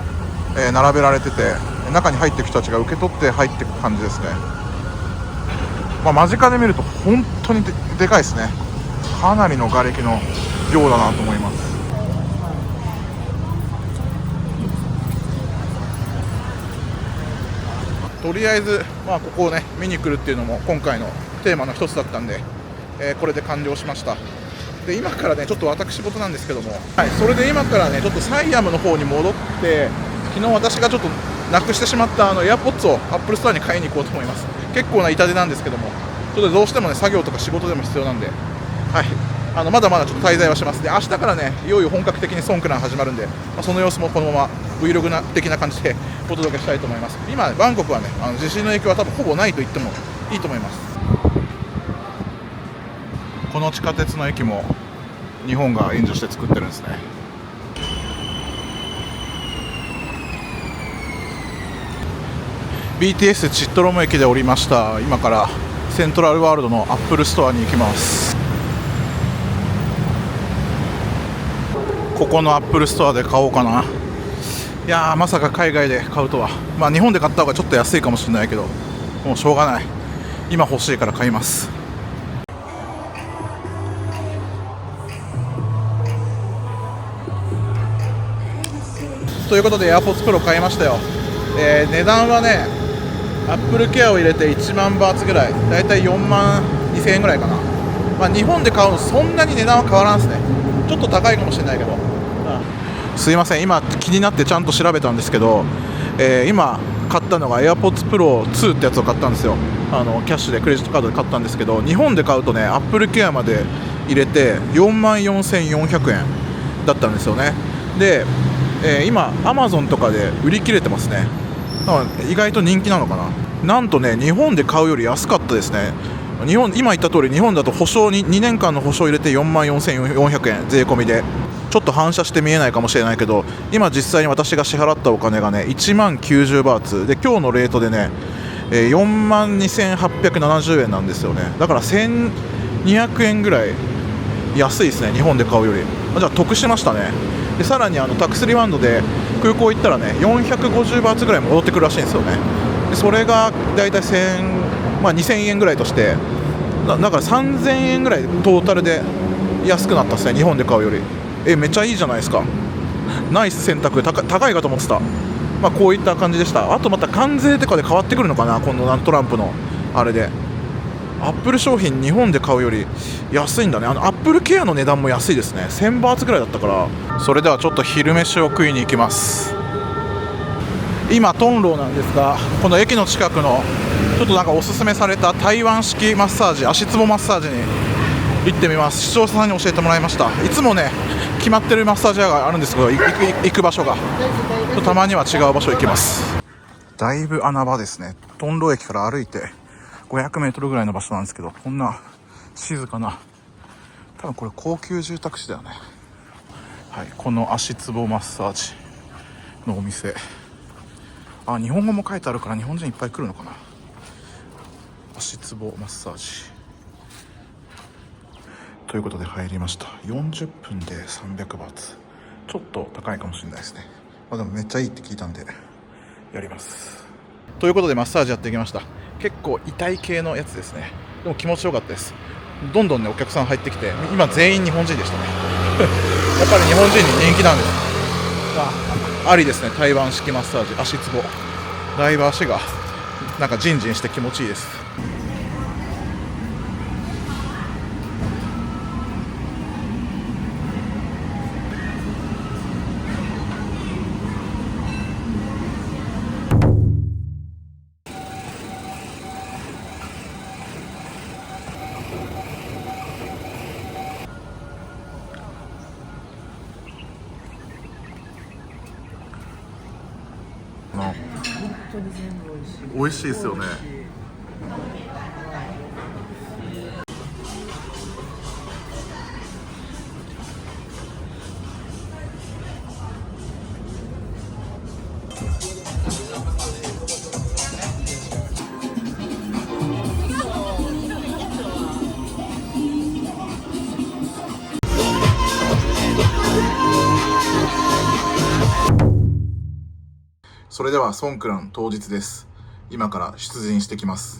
[SPEAKER 1] 並べられてて、中に入っていく人たちが受け取って入っていく感じですね。間近で見ると本当に でかいですね。かなりの瓦礫の量だなと思います。とりあえず、ここをね見に来るっていうのも今回のテーマの一つだったんで、これで完了しました。で今からねちょっと私事なんですけども、それで今からねちょっとサイアムの方に戻って、昨日私がちょっとなくしてしまったAirPods を Apple Store に買いに行こうと思います。結構な痛手なんですけども、ちょっとどうしてもね作業とか仕事でも必要なんで、まだまだちょっと滞在はします。で明日からねいよいよ本格的にソンクラン始まるんで、その様子もこのまま Vlog 的な感じでお届けしたいと思います。今バンコクはね地震の影響は多分ほぼないと言ってもいいと思います。この地下鉄の駅も日本が援助して作ってるんですね。BTS チットロム駅で降りました。今からセントラルワールドのアップルストアに行きます。ここのアップルストアで買おうかな。いやーまさか海外で買うとは。日本で買った方がちょっと安いかもしれないけど、もうしょうがない、今欲しいから買います。ということで AirPods Pro 買いましたよ。値段はねApple Care を入れて1万バーツぐらい、だいたい4万2000円ぐらいかな。日本で買うのそんなに値段は変わらんですね。ちょっと高いかもしれないけど、すいません、今気になってちゃんと調べたんですけど、今買ったのが AirPods Pro 2ってやつを買ったんですよ。キャッシュでクレジットカードで買ったんですけど、日本で買うとね Apple Care まで入れて4万4400円だったんですよね。で、今 Amazon とかで売り切れてますね。意外と人気なのかな。なんとね日本で買うより安かったですね。今言った通り日本だと保証に2年間の保証入れて4万4400円税込みで、ちょっと反射して見えないかもしれないけど、今実際に私が支払ったお金がね1万90バーツで、今日のレートでね4万2870円なんですよね。だから1200円ぐらい安いですね、日本で買うより。じゃあ得しましたね。でさらにタックスリバウンドで空港行ったらね450バーツぐらい戻ってくるらしいんですよね。でそれがだいたい2000円ぐらいとして、だから3000円ぐらいトータルで安くなったですね、日本で買うより。めっちゃいいじゃないですか。ナイス選択。高いかと思ってた。まあこういった感じでした。あとまた関税とかで変わってくるのかな、今度トランプのあれで。アップル商品日本で買うより安いんだね。アップルケアの値段も安いですね。1000バーツぐらいだったから。それではちょっと昼飯を食いに行きます。今トンローなんですが、この駅の近くのちょっとなんかおすすめされた台湾式マッサージ、足つぼマッサージに行ってみます。視聴者さんに教えてもらいました。いつもね決まってるマッサージ屋があるんですけど、行く場所がたまには違う場所行きます。だいぶ穴場ですね。トンロー駅から歩いて500メートルぐらいの場所なんですけど、こんな静かな、多分これ高級住宅地だよね。はい、この足つぼマッサージのお店、日本語も書いてあるから日本人いっぱい来るのかな。足つぼマッサージということで入りました。40分で300バーツ、ちょっと高いかもしれないですね。でもめっちゃいいって聞いたんでやります。ということでマッサージやってきました。結構痛い系のやつですね。でも気持ちよかったです。どんどんねお客さん入ってきて、今全員日本人でしたねやっぱり日本人に人気なんです。ありですね、台湾式マッサージ、足つぼ。だいぶ足がなんかジンジンして気持ちいいです。美味しいですよね。それではソンクラン当日です。今から出陣してきます。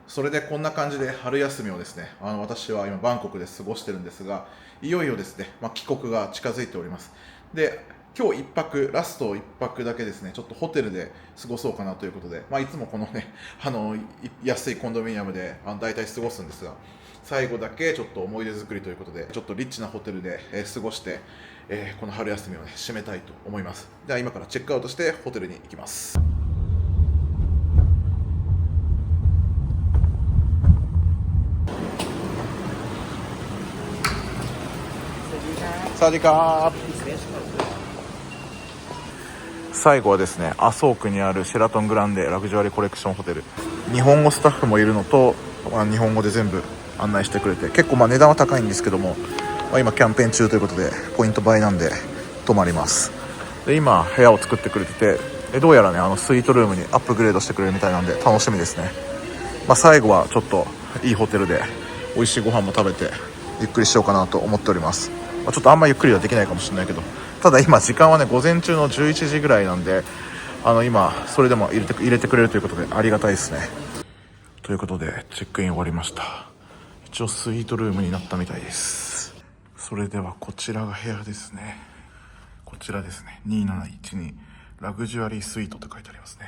[SPEAKER 1] それでこんな感じで春休みをですね、私は今バンコクで過ごしてるんですが、いよいよですね、帰国が近づいております。で、今日1泊、ラスト1泊だけですね、ちょっとホテルで過ごそうかなということで、いつもこのね、安いコンドミニアムで大体過ごすんですが、最後だけちょっと思い出作りということで、ちょっとリッチなホテルで過ごして、この春休みをね、締めたいと思います。では今からチェックアウトしてホテルに行きます。サワディーカー。最後はですね、麻生区にあるシェラトングランデラグジュアリーコレクションホテル。日本語スタッフもいるのと、日本語で全部案内してくれて、結構値段は高いんですけども、今キャンペーン中ということでポイント倍なんで泊まります。で今部屋を作ってくれてて、どうやらねスイートルームにアップグレードしてくれるみたいなんで楽しみですね。最後はちょっといいホテルで美味しいご飯も食べてゆっくりしようかなと思っております。ちょっとあんまゆっくりはできないかもしれないけど、ただ今時間はね午前中の11時ぐらいなんで、今それでも入れてくれるということでありがたいですね。ということでチェックイン終わりました。一応スイートルームになったみたいです。それではこちらが部屋ですね。こちらですね、2712ラグジュアリースイートって書いてありますね。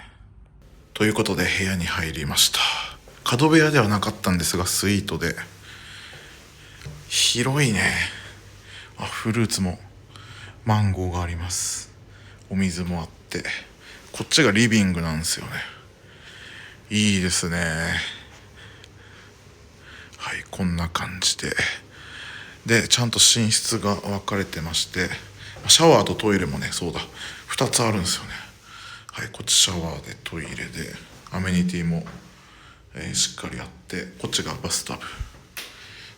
[SPEAKER 1] ということで部屋に入りました。角部屋ではなかったんですがスイートで広いね。フルーツもマンゴーがあります。お水もあって、こっちがリビングなんですよね。いいですね。はい、こんな感じでちゃんと寝室が分かれてまして、シャワーとトイレもね、そうだ2つあるんですよね。はい、こっちシャワーでトイレでアメニティも、しっかりあって、こっちがバスタ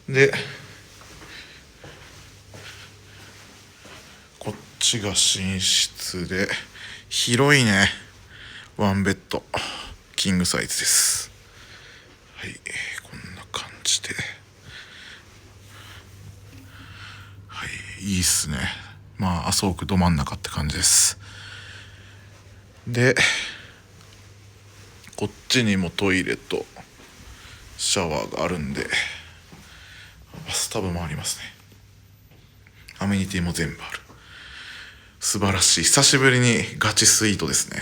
[SPEAKER 1] ブでこっちが寝室で広いね。ワンベッドキングサイズです。はい、こんな感じで、はい、いいっすね。麻生区ど真ん中って感じです。でこっちにもトイレとシャワーがあるんで、バスタブもありますね。アメニティも全部ある。素晴らしい。久しぶりにガチスイートですね。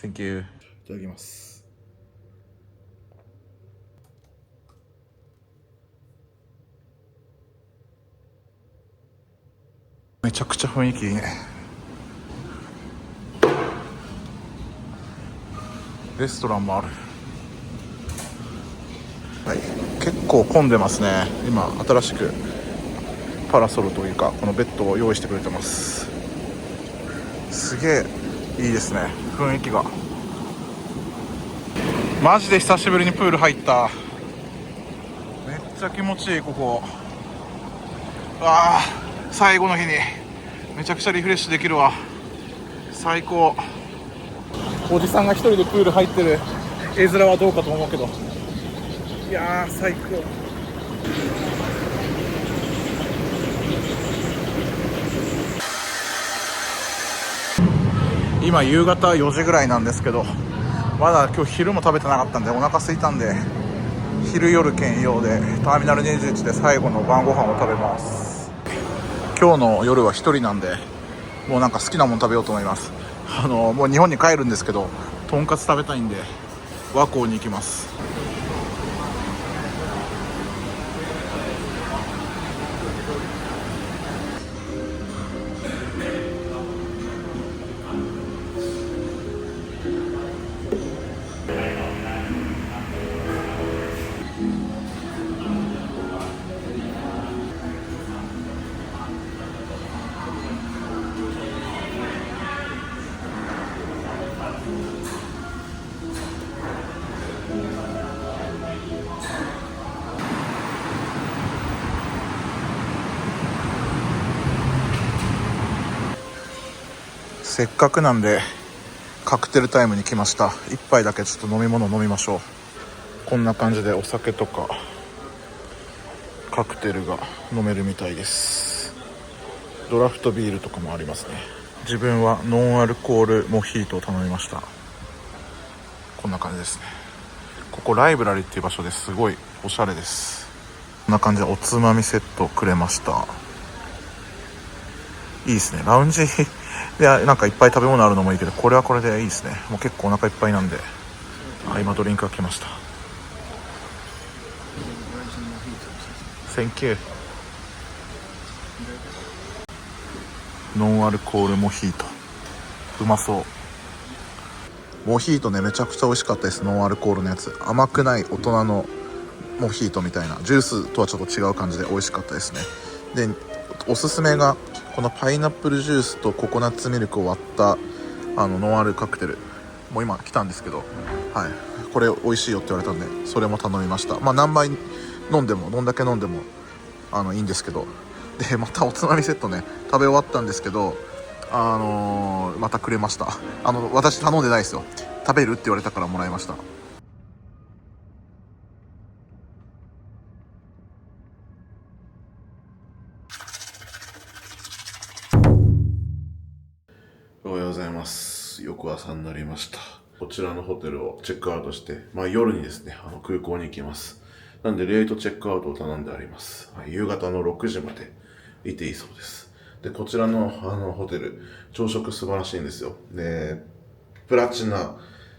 [SPEAKER 1] Thank you。 いただきます。めちゃくちゃ雰囲気いいね。レストランもある。はい、結構混んでますね。今新しくパラソルというかこのベッドを用意してくれてます。すげえいいですね、雰囲気が。マジで久しぶりにプール入った。めっちゃ気持ちいいここ。最後の日にめちゃくちゃリフレッシュできるわ。最高。おじさんが一人でプール入ってる絵面はどうかと思うけど、いやー最高。今夕方4時ぐらいなんですけど、まだ今日昼も食べてなかったんでお腹空いたんで、昼夜兼用でターミナル21で最後の晩ご飯を食べます。今日の夜は一人なんで、もうなんか好きなもの食べようと思います。もう日本に帰るんですけど、とんかつ食べたいんで和光に行きます。せっかくなんでカクテルタイムに来ました。一杯だけちょっと飲み物飲みましょう。こんな感じでお酒とかカクテルが飲めるみたいです。ドラフトビールとかもありますね。自分はノンアルコールモヒートを頼みました。こんな感じですね。ここライブラリーっていう場所ですごいおしゃれです。こんな感じでおつまみセットくれました。いいですね。ラウンジでなんかいっぱい食べ物あるのもいいけど、これはこれでいいですね。もう結構お腹いっぱいなんで。今ドリンクが来ました。 Thank you。 ノンアルコールモヒートうまそう。モヒートね、めちゃくちゃ美味しかったです。ノンアルコールのやつ、甘くない大人のモヒートみたいな、ジュースとはちょっと違う感じで美味しかったですね。でおすすめがこのパイナップルジュースとココナッツミルクを割ったノンアルカクテル。もう今来たんですけど、はい、これ美味しいよって言われたんでそれも頼みました。まあ何杯飲んでもどんだけ飲んでもいいんですけど、でまたおつまみセットね食べ終わったんですけど、またくれました。私頼んでないですよ。食べるって言われたからもらいました。おはようございます。翌朝になりました。こちらのホテルをチェックアウトして、夜にですね、空港に行きます。なんでレートチェックアウトを頼んであります。夕方の6時までいていいそうです。で、こちらのホテル、朝食素晴らしいんですよ。で、プラチナ、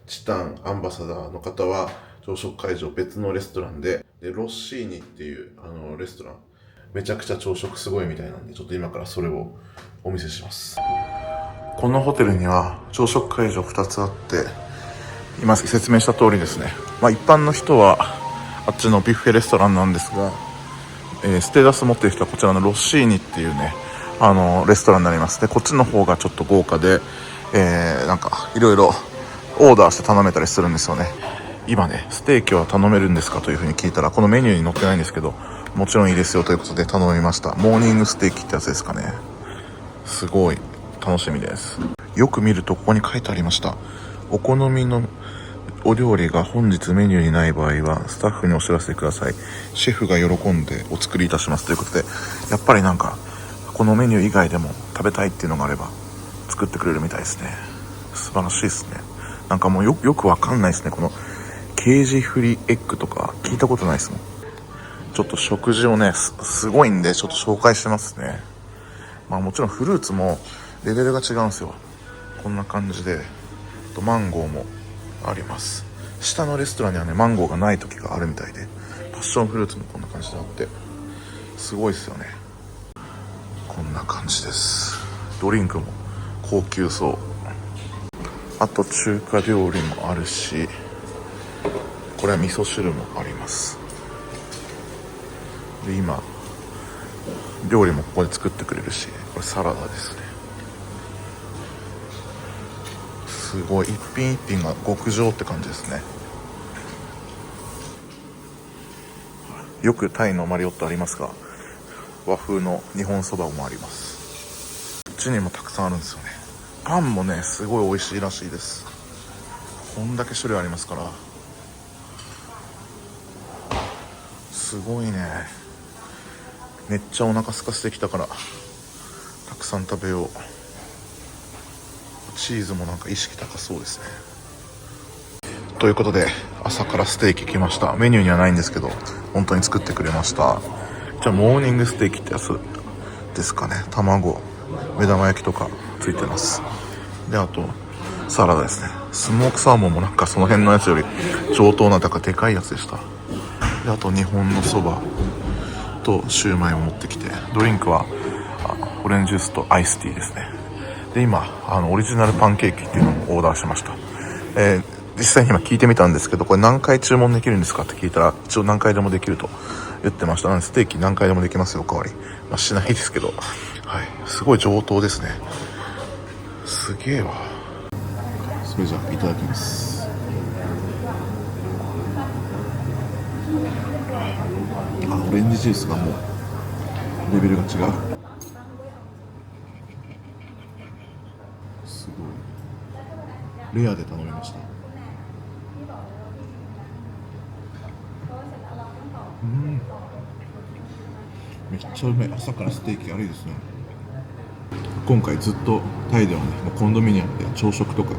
[SPEAKER 1] チタン、アンバサダーの方は、朝食会場別のレストランで、ロッシーニっていうレストラン、めちゃくちゃ朝食すごいみたいなんで、ちょっと今からそれをお見せします。このホテルには朝食会場2つあって、今説明した通りですね。一般の人はあっちのビュッフェレストランなんですが、ステータス持ってる人はこちらのロッシーニっていうね、レストランになります。で、こっちの方がちょっと豪華で、なんかいろいろオーダーして頼めたりするんですよね。今ね、ステーキは頼めるんですかというふうに聞いたら、このメニューに載ってないんですけど、もちろんいいですよということで頼みました。モーニングステーキってやつですかね。すごい楽しみです。よく見るとここに書いてありました。お好みのお料理が本日メニューにない場合はスタッフにお知らせください。シェフが喜んでお作りいたしますということで、やっぱりなんかこのメニュー以外でも食べたいっていうのがあれば作ってくれるみたいですね。素晴らしいですね。なんかもうよくわかんないですね。このケージフリーエッグとか聞いたことないですもん。ちょっと食事をね すごいんでちょっと紹介してますね。もちろんフルーツもレベルが違うんですよ。こんな感じでマンゴーもあります。下のレストランにはねマンゴーがない時があるみたいで、パッションフルーツもこんな感じであってすごいですよね。こんな感じです。ドリンクも高級そう。あと中華料理もあるし、これは味噌汁もあります。で、今料理もここで作ってくれるし、これサラダですね。すごい一品一品が極上って感じですね。よくタイのマリオットありますが、和風の日本そばもあります。こっちにもたくさんあるんですよね。パンもねすごい美味しいらしいです。こんだけ種類ありますからすごいね。めっちゃお腹空かせてきたからたくさん食べよう。チーズもなんか意識高そうですね。ということで朝からステーキ来ました。メニューにはないんですけど本当に作ってくれました。じゃあモーニングステーキってやつですかね。卵、目玉焼きとかついてます。で、あとサラダですね。スモークサーモンもなんかその辺のやつより上等な、だからでかいやつでした。で、あと日本のそばとシューマイを持ってきて、ドリンクはオレンジジュースとアイスティーですね。で、今オリジナルパンケーキっていうのもオーダーしました。実際に今聞いてみたんですけど、これ何回注文できるんですかって聞いたら、一応何回でもできると言ってました。なのでステーキ何回でもできますよ、おかわり。しないですけど、はい、すごい上等ですね。すげえわ。それじゃあいただきます。オレンジジュースがもうレベルが違う。すごいレアで頼みました。めっちゃうまい。朝からステーキありですね。今回ずっとタイではね、コンドミニアムで朝食とか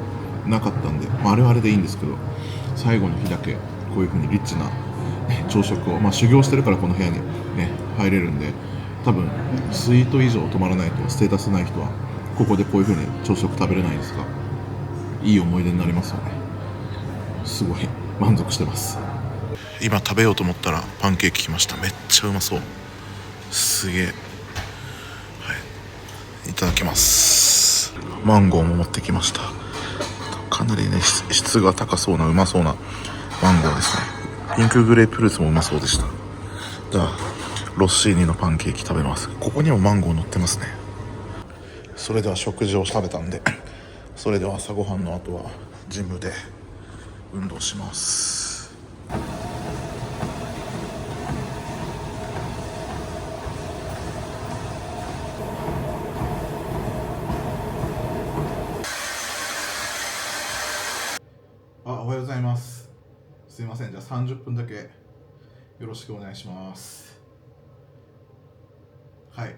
[SPEAKER 1] なかったんで、あれはあれでいいんですけど、最後の日だけこういう風にリッチな朝食を、修行してるからこの部屋にね入れるんで、多分スイート以上泊まらないとステータスない人はここでこういう風に朝食食べれないんですが、いい思い出になりますよね。すごい満足してます。今食べようと思ったらパンケーキ来ました。めっちゃうまそう。すげえ。はい、いただきます。マンゴーも持ってきました。かなりね質が高そうなうまそうなマンゴーですね。ピンクグレープフルーツもうまそうでした。じゃあロッシーニのパンケーキ食べます。ここにもマンゴー乗ってますね。それでは食事を食べたんで、それでは朝ごはんの後はジムで運動します。おはようございます。すいません、じゃあ30分だけよろしくお願いします。はい。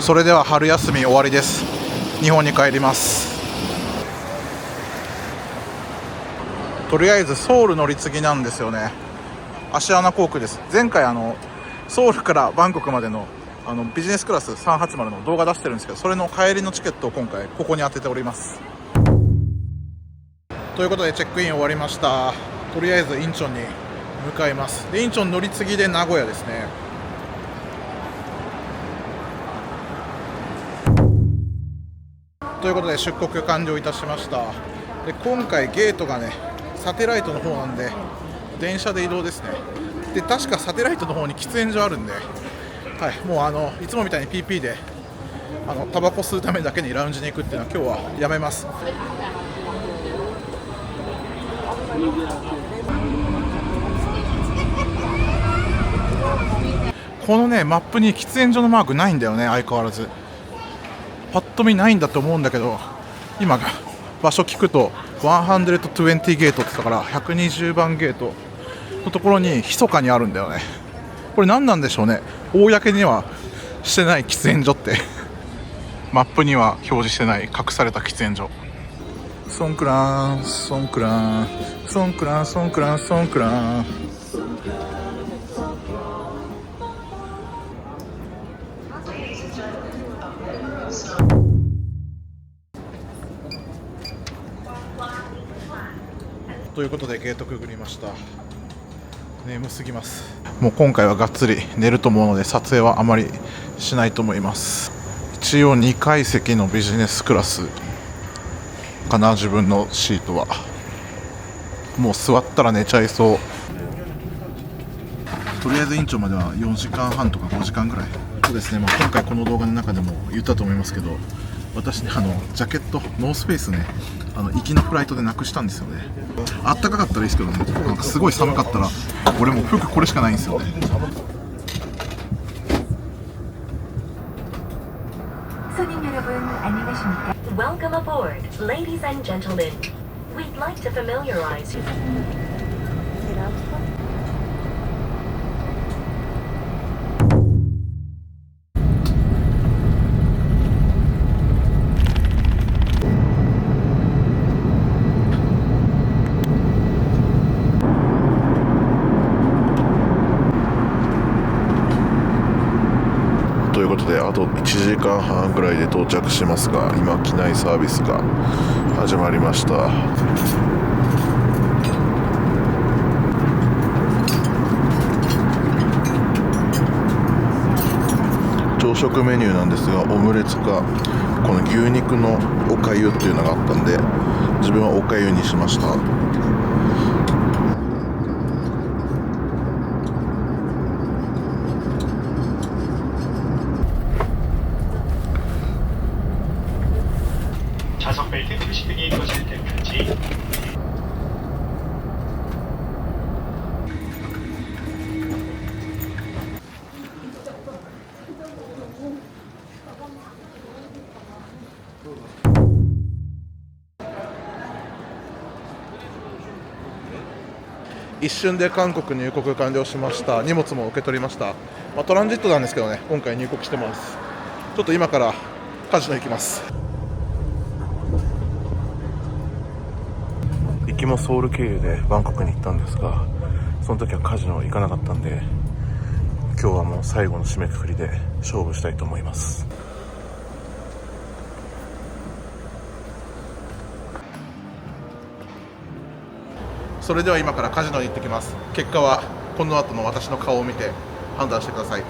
[SPEAKER 1] それでは春休み終わりです。日本に帰ります。とりあえずソウル乗り継ぎなんですよね。アシアナ航空です。前回ソウルからバンコクまでのビジネスクラス380の動画出してるんですけど、それの帰りのチケットを今回ここに当てております。ということでチェックイン終わりました。とりあえずインチョンに向かいます。でインチョン乗り継ぎで名古屋ですね。ということで出国完了いたしました。で今回ゲートがねサテライトの方なんで電車で移動ですね。で確かサテライトの方に喫煙所あるんで、はい、もういつもみたいに PP でタバコ吸うためだけにラウンジに行くっていうのは今日はやめます。このねマップに喫煙所のマークないんだよね。相変わらずパッと見ないんだと思うんだけど、今場所聞くと120ゲートって言ったから120番ゲートのところに密かにあるんだよね。これ何なんでしょうね。公にはしてない喫煙所ってマップには表示してない隠された喫煙所。ソンクランソンクランソンクランソンクランソンクラン。ということでゲートくぐりました。眠すぎます。もう今回はがっつり寝ると思うので撮影はあまりしないと思います。一応2階席のビジネスクラスかな。自分のシートはもう座ったら寝ちゃいそう。とりあえず院長までは4時間半とか5時間ぐらい。そうですね、今回この動画の中でも言ったと思いますけど、私ねジャケットノースフェイスね行きのフライトでなくしたんですよね。あったかかったらいいですけどね、なんかすごい寒かったら俺もう服これしかないんですよね。
[SPEAKER 8] Welcome aboard, ladies and gentlemen. We'd like to familiarize you.
[SPEAKER 1] ということであと1時間半ぐらいで到着しますが、今機内サービスが始まりました。朝食メニューなんですが、オムレツかこの牛肉のおかゆっていうのがあったんで、自分はおかゆにしました。一瞬で韓国入国完了しました。荷物も受け取りました。トランジットなんですけどね、今回入国してます。ちょっと今からカジノ行きます。行きもソウル経由でバンコクに行ったんですが、その時はカジノ行かなかったんで、今日はもう最後の締めくくりで勝負したいと思います。それでは今からカジノに行ってきます。結果はこの後の私の顔を見て判断してください。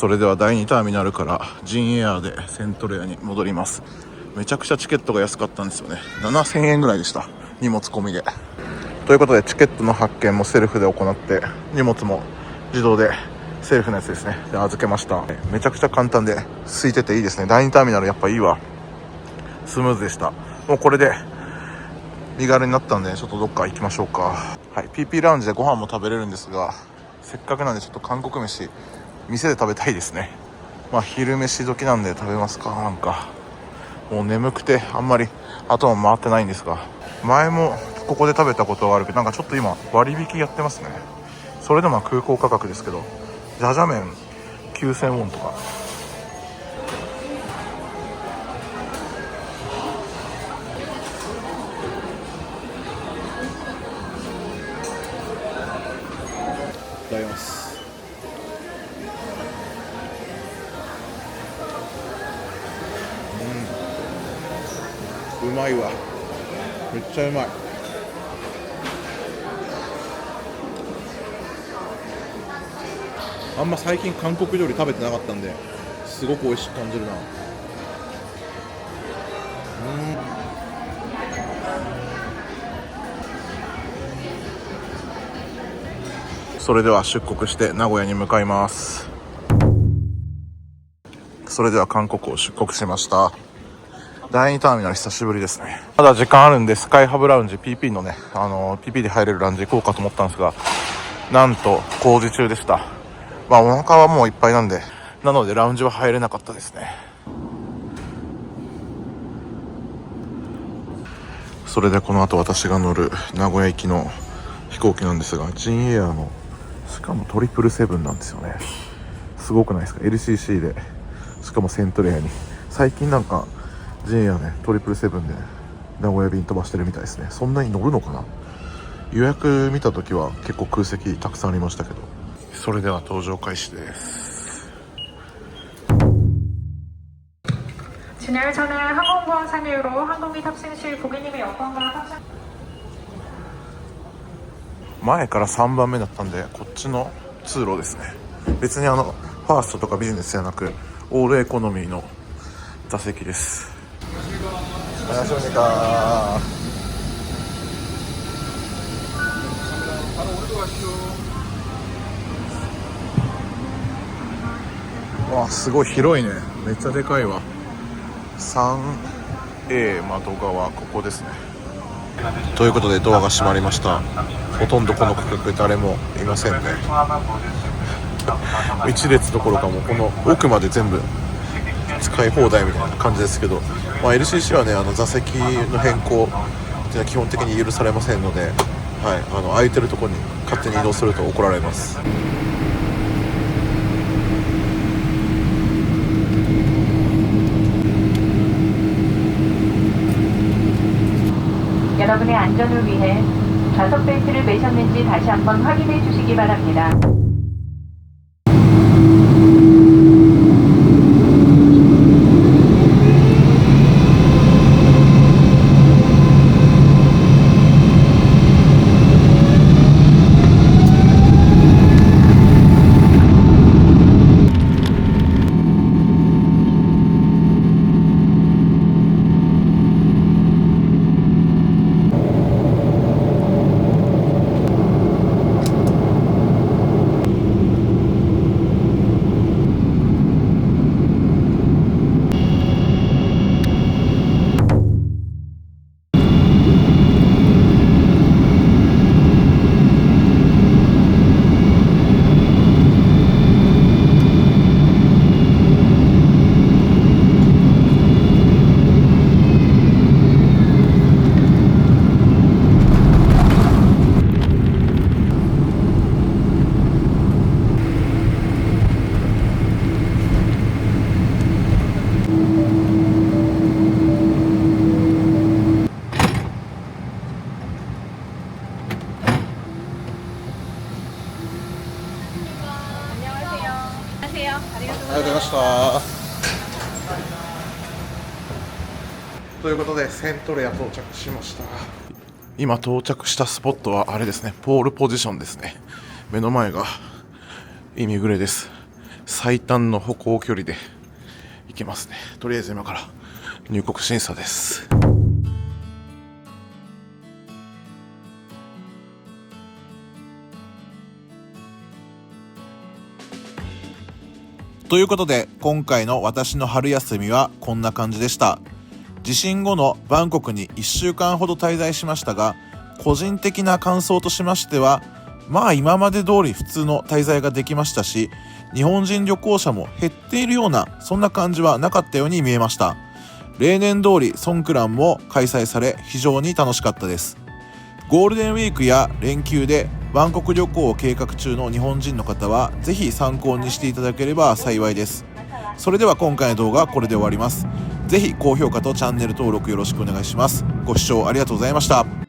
[SPEAKER 1] それでは第2ターミナルからジンエアでセントレアに戻ります。めちゃくちゃチケットが安かったんですよね。7000円ぐらいでした。荷物込みで。ということでチケットの発券もセルフで行って、荷物も自動でセルフのやつですね。で、預けました。めちゃくちゃ簡単で空いてていいですね。第2ターミナルやっぱいいわ。スムーズでした。もうこれで身軽になったんで、ちょっとどっか行きましょうか。はい、PP ラウンジでご飯も食べれるんですが、せっかくなんでちょっと韓国飯店で食べたいですね。まあ昼飯時なんで食べますか。なんかもう眠くてあんまり頭回ってないんですが、前もここで食べたことはあるけど、なんかちょっと今割引やってますね。それでも空港価格ですけど、ジャジャ麺9000ウォンとか。いただきます。うまいわ。めっちゃうまい。あんま最近韓国料理食べてなかったんで、すごく美味しく感じるな。それでは出国して名古屋に向かいます。それでは韓国を出国しました。第2ターミナル久しぶりですね。まだ時間あるんでスカイハブラウンジ PP のね、PP で入れるラウンジ行こうかと思ったんですが、なんと工事中でした。まあお腹はもういっぱいなんで、なのでラウンジは入れなかったですね。それでこの後私が乗る名古屋行きの飛行機なんですが、ジンエアのしかも777なんですよね。すごくないですか。 LCC でしかもセントレアに。最近なんかジンエアね777で名古屋便飛ばしてるみたいですね。そんなに乗るのかな。予約見た時は結構空席たくさんありましたけど。それでは搭乗開始です。前から3番目だったんで、こっちの通路ですね。別にファーストとかビジネスじゃなくオールエコノミーの座席です。わあすごい広いね。めっちゃでかいわ。 3A 窓側、ここですね。ということでドアが閉まりました。ほとんどこの区画誰もいませんね。1列どころかもうこの奥まで全部使い放題みたいな感じですけど、まあ、LCC はね座席の変更っていうのは基本的に許されませんので、はい、空いてるところに勝手に移動すると怒られます。
[SPEAKER 6] 여러분의 안전을 위해 좌석 벨트를 매셨는지 다시 한번 확인해 주시기 바랍니다.
[SPEAKER 1] ということでセントレア到着しました。今到着したスポットはあれですね、ポールポジションですね。目の前がイミグレです。最短の歩行距離で行けますね。とりあえず今から入国審査です。ということで、今回の私の春休みはこんな感じでした。地震後のバンコクに1週間ほど滞在しましたが、個人的な感想としましては、今まで通り普通の滞在ができましたし、日本人旅行者も減っているような、そんな感じはなかったように見えました。例年通りソンクランも開催され、非常に楽しかったです。ゴールデンウィークや連休でバンコク旅行を計画中の日本人の方はぜひ参考にしていただければ幸いです。それでは今回の動画はこれで終わります。ぜひ高評価とチャンネル登録よろしくお願いします。ご視聴ありがとうございました。